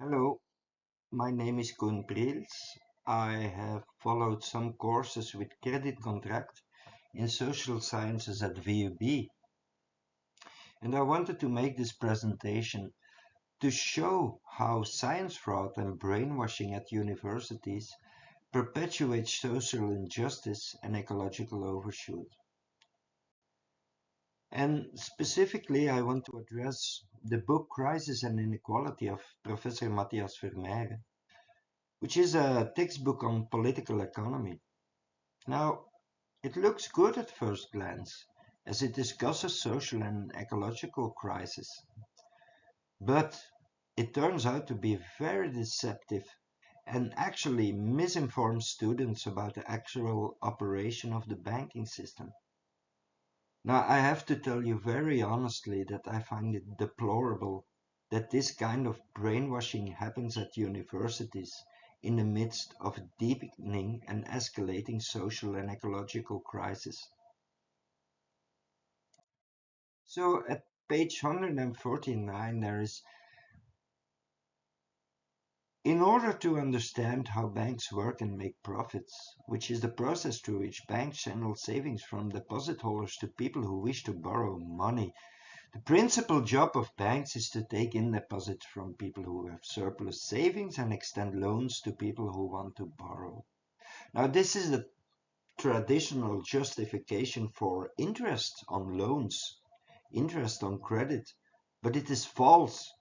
Hello, my name is Koen Briels. I have followed some courses with credit contract in social sciences at VUB, and I wanted to make this presentation to show how science fraud and brainwashing at universities perpetuate social injustice and ecological overshoot. And specifically, I want to address the book Crisis and Inequality of Professor Matthias Vermeijren, which is a textbook on political economy. Now, it looks good at first glance, as it discusses social and ecological crisis, but it turns out to be very deceptive and actually misinforms students about the actual operation of the banking system. Now, I have to tell you very honestly that I find it deplorable that this kind of brainwashing happens at universities in the midst of a deepening and escalating social and ecological crisis. So at page 149 there is, in order to understand how banks work and make profits, which is the process through which banks channel savings from deposit holders to people who wish to borrow money. The principal job of banks is to take in deposits from people who have surplus savings and extend loans to people who want to borrow. Now, this is the traditional justification for interest on loans, interest on credit, but it is false.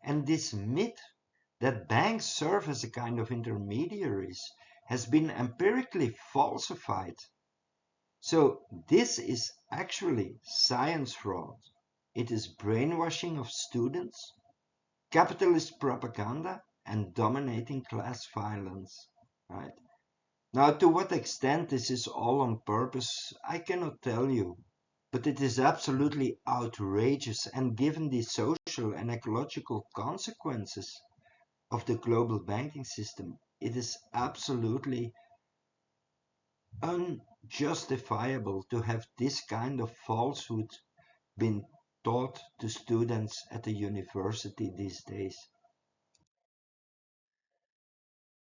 And this myth that banks serve as a kind of intermediaries has been empirically falsified. So this is actually science fraud. It is brainwashing of students, capitalist propaganda, and dominating class violence. Right? Now, to what extent this is all on purpose, I cannot tell you, but it is absolutely outrageous, and given the social and ecological consequences of the global banking system, it is absolutely unjustifiable to have this kind of falsehood been taught to students at the university these days.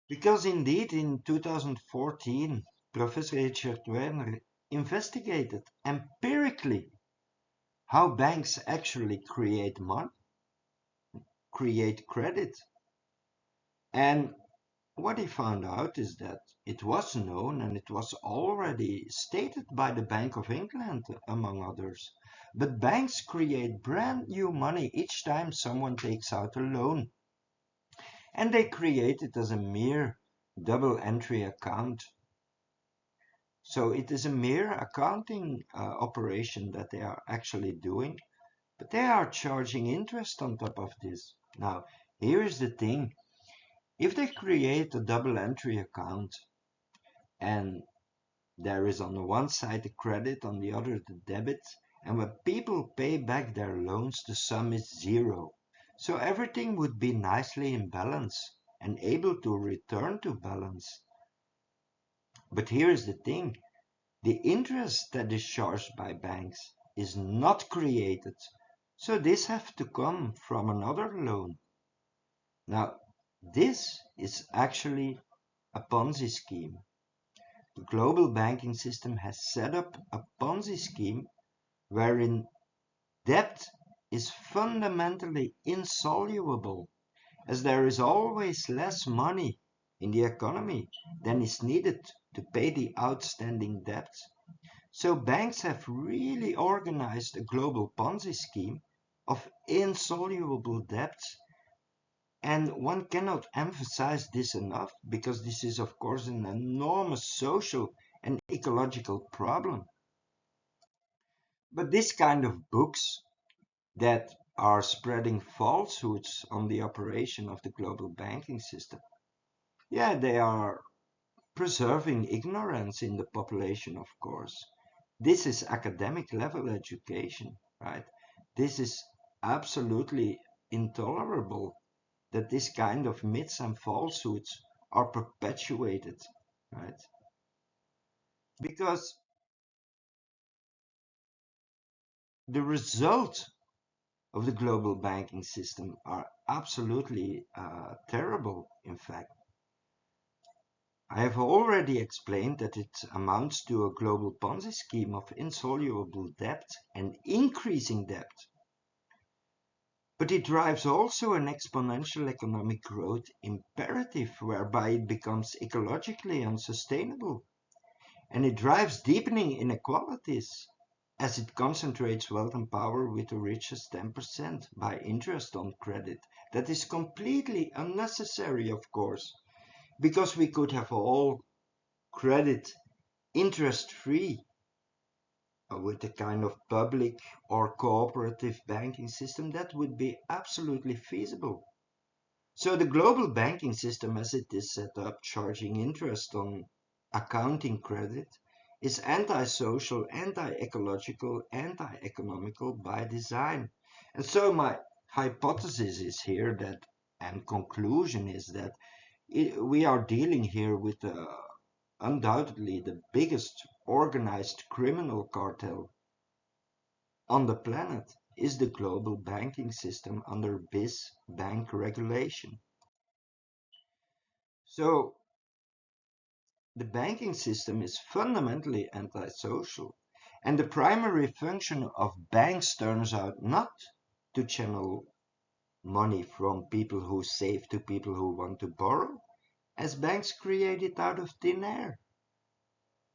Because indeed in 2014, Professor Richard Werner investigated empirically how banks actually create money, create credit. And what he found out is that it was known and it was already stated by the Bank of England, among others. But banks create brand new money each time someone takes out a loan. And they create it as a mere double entry account. So it is a mere accounting operation that they are actually doing, but they are charging interest on top of this. Now, here is the thing. If they create a double entry account and there is on the one side the credit, on the other the debit, and when people pay back their loans, the sum is zero. So everything would be nicely in balance and able to return to balance. But here is the thing. The interest that is charged by banks is not created, so this has to come from another loan. Now, this is actually a Ponzi scheme. The global banking system has set up a Ponzi scheme wherein debt is fundamentally insoluble, as there is always less money in the economy than is needed to pay the outstanding debt. So banks have really organized a global Ponzi scheme of insoluble debts. And one cannot emphasize this enough because this is, of course, an enormous social and ecological problem. But this kind of books that are spreading falsehoods on the operation of the global banking system, yeah, they are preserving ignorance in the population, of course. This is academic level education, right? This is absolutely intolerable that this kind of myths and falsehoods are perpetuated, right? Because the result of the global banking system are absolutely terrible, in fact. I have already explained that it amounts to a global Ponzi scheme of insoluble debt and increasing debt. But it drives also an exponential economic growth imperative whereby it becomes ecologically unsustainable. And it drives deepening inequalities as it concentrates wealth and power with the richest 10% by interest on credit. That is completely unnecessary, of course, because we could have all credit interest-free with a kind of public or cooperative banking system. That would be absolutely feasible. So the global banking system as it is set up, charging interest on accounting credit, is anti-social, anti-ecological, anti-economical by design. And so my hypothesis is here that, and conclusion is that we are dealing here with undoubtedly the biggest organized criminal cartel on the planet is the global banking system under BIS bank regulation. So the banking system is fundamentally antisocial, and the primary function of banks turns out not to channel money from people who save to people who want to borrow, as banks create it out of thin air.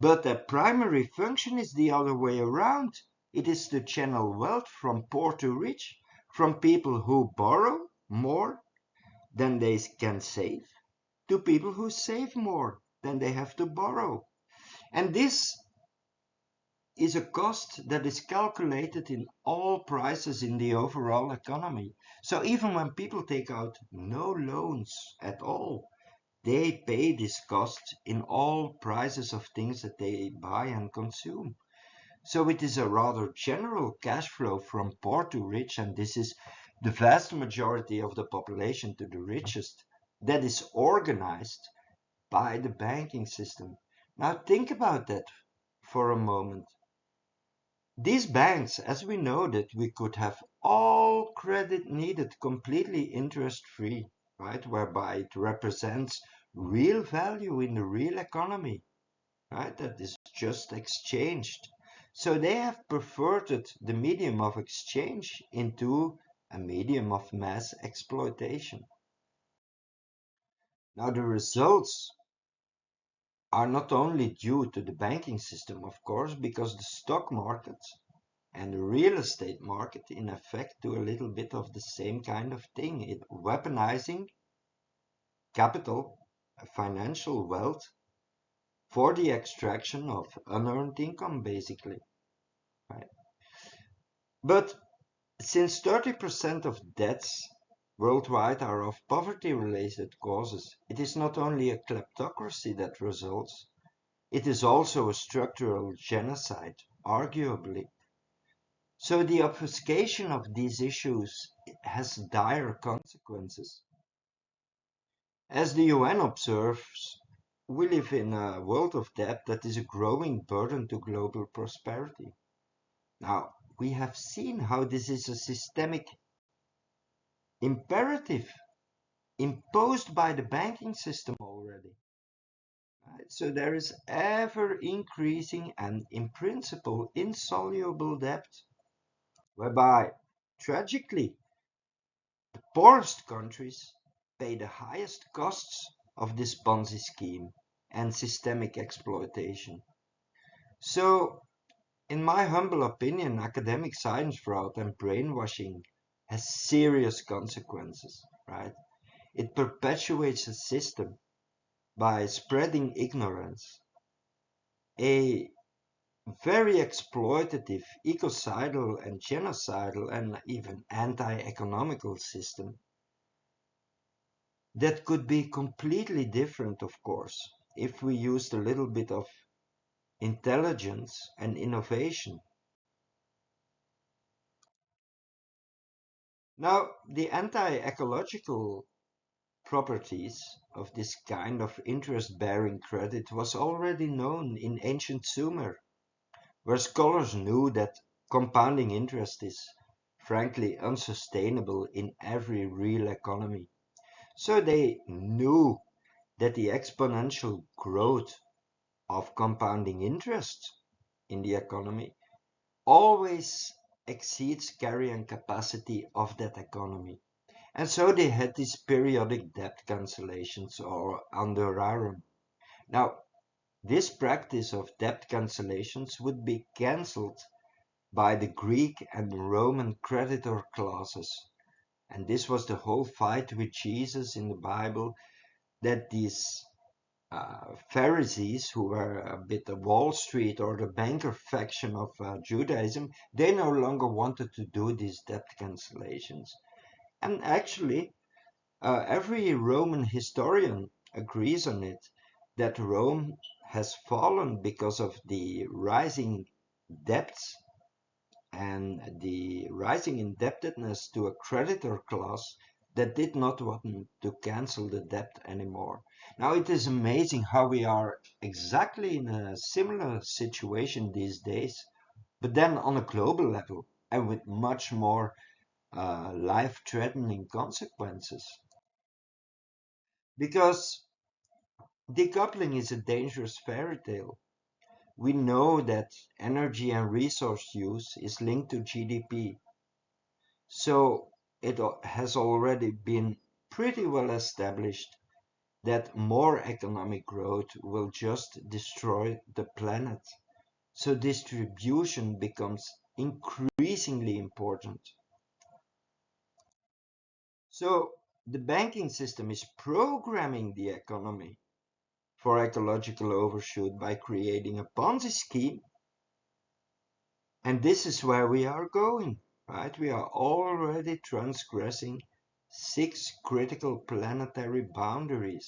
But their primary function is the other way around. It is to channel wealth from poor to rich, from people who borrow more than they can save, to people who save more than they have to borrow. And this is a cost that is calculated in all prices in the overall economy. So even when people take out no loans at all, they pay this cost in all prices of things that they buy and consume. So it is a rather general cash flow from poor to rich, and this is the vast majority of the population to the richest, that is organized by the banking system. Now think about that for a moment. These banks, as we know that we could have all credit needed completely interest-free, right? Whereby it represents real value in the real economy, right? That is just exchanged. So they have perverted the medium of exchange into a medium of mass exploitation. Now the results are not only due to the banking system, of course, because the stock market and the real estate market in effect do a little bit of the same kind of thing. It weaponizing capital, financial wealth for the extraction of unearned income, basically. Right? But since 30% of deaths worldwide are of poverty-related causes, it is not only a kleptocracy that results, it is also a structural genocide, arguably. So the obfuscation of these issues has dire consequences. As the UN observes, we live in a world of debt that is a growing burden to global prosperity. Now, we have seen how this is a systemic imperative imposed by the banking system already. Right? So there is ever increasing and in principle insoluble debt, whereby tragically the poorest countries pay the highest costs of this Ponzi scheme and systemic exploitation. So, in my humble opinion, academic science fraud and brainwashing has serious consequences, right? It perpetuates a system by spreading ignorance, a very exploitative, ecocidal and genocidal and even anti-economical system that could be completely different, of course, if we used a little bit of intelligence and innovation. Now, the anti-ecological properties of this kind of interest-bearing credit was already known in ancient Sumer, where scholars knew that compounding interest is frankly unsustainable in every real economy. So they knew that the exponential growth of compounding interest in the economy always exceeds carrying capacity of that economy. And so they had these periodic debt cancellations or under. Now, this practice of debt cancellations would be cancelled by the Greek and Roman creditor clauses. And this was the whole fight with Jesus in the Bible, that these Pharisees, who were a bit of Wall Street or the banker faction of Judaism, they no longer wanted to do these debt cancellations. And actually, every Roman historian agrees on it, that Rome has fallen because of the rising debts and the rising indebtedness to a creditor class that did not want to cancel the debt anymore. Now it is amazing how we are exactly in a similar situation these days, but then on a global level and with much more life-threatening consequences. Because decoupling is a dangerous fairy tale. We know that energy and resource use is linked to GDP. So it has already been pretty well established that more economic growth will just destroy the planet. So distribution becomes increasingly important. So the banking system is programming the economy for ecological overshoot by creating a Ponzi scheme. And this is where we are going, right? We are already transgressing 6 critical planetary boundaries.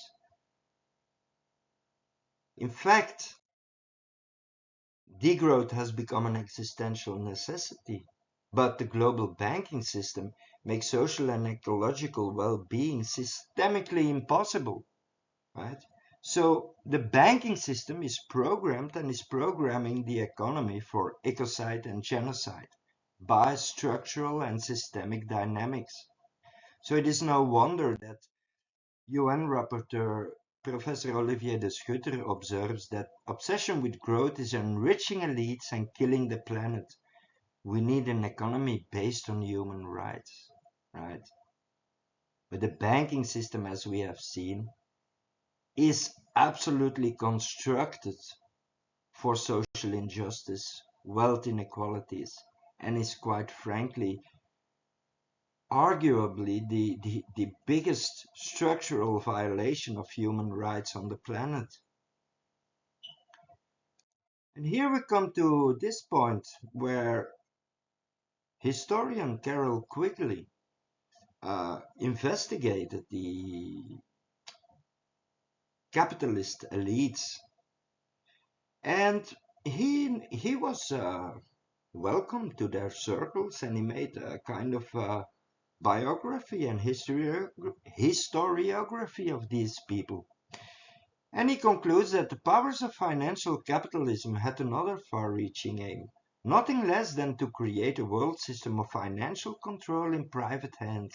In fact, degrowth has become an existential necessity. But the global banking system makes social and ecological well-being systemically impossible, right? So the banking system is programmed and is programming the economy for ecocide and genocide by structural and systemic dynamics. So it is no wonder that UN rapporteur Professor Olivier de Schutter observes that obsession with growth is enriching elites and killing the planet. We need an economy based on human rights, right? But the banking system, as we have seen, is absolutely constructed for social injustice, wealth inequalities, and is quite frankly, arguably the biggest structural violation of human rights on the planet. And here we come to this point where historian Carol Quigley investigated the capitalist elites, and he was welcome to their circles, and he made a kind of biography and historiography of these people. And he concludes that the powers of financial capitalism had another far-reaching aim, nothing less than to create a world system of financial control in private hands,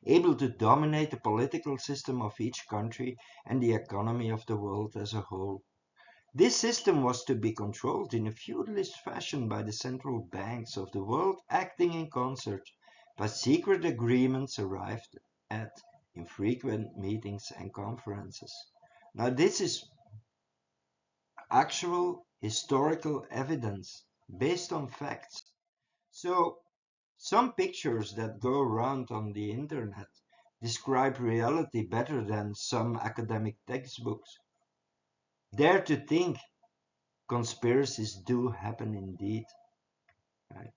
able to dominate the political system of each country and the economy of the world as a whole. This system was to be controlled in a feudalist fashion by the central banks of the world, acting in concert by secret agreements arrived at in frequent meetings and conferences. Now this is actual historical evidence based on facts. So some pictures that go around on the internet describe reality better than some academic textbooks. Dare to think conspiracies do happen indeed, right?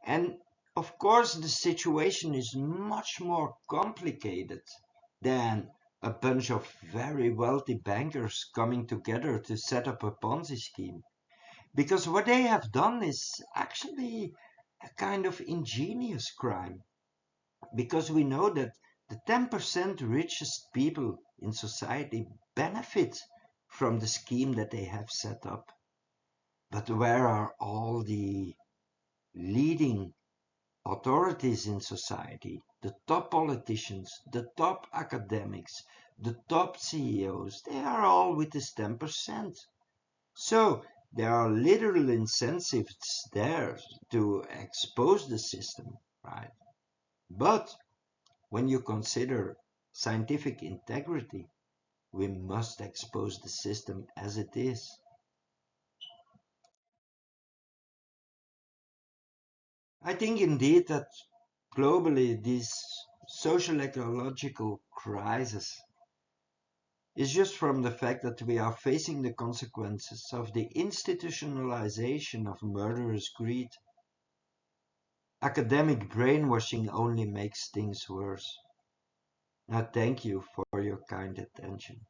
And of course, the situation is much more complicated than a bunch of very wealthy bankers coming together to set up a Ponzi scheme. Because what they have done is actually a kind of ingenious crime. Because we know that the 10% richest people in society benefit from the scheme that they have set up. But where are all the leading authorities in society, the top politicians, the top academics, the top CEOs, they are all with this 10%. So there are literal incentives there to expose the system, right? But when you consider scientific integrity, we must expose the system as it is. I think indeed that globally this social ecological crisis is just from the fact that we are facing the consequences of the institutionalization of murderous greed. Academic brainwashing only makes things worse. Now, thank you for your kind attention.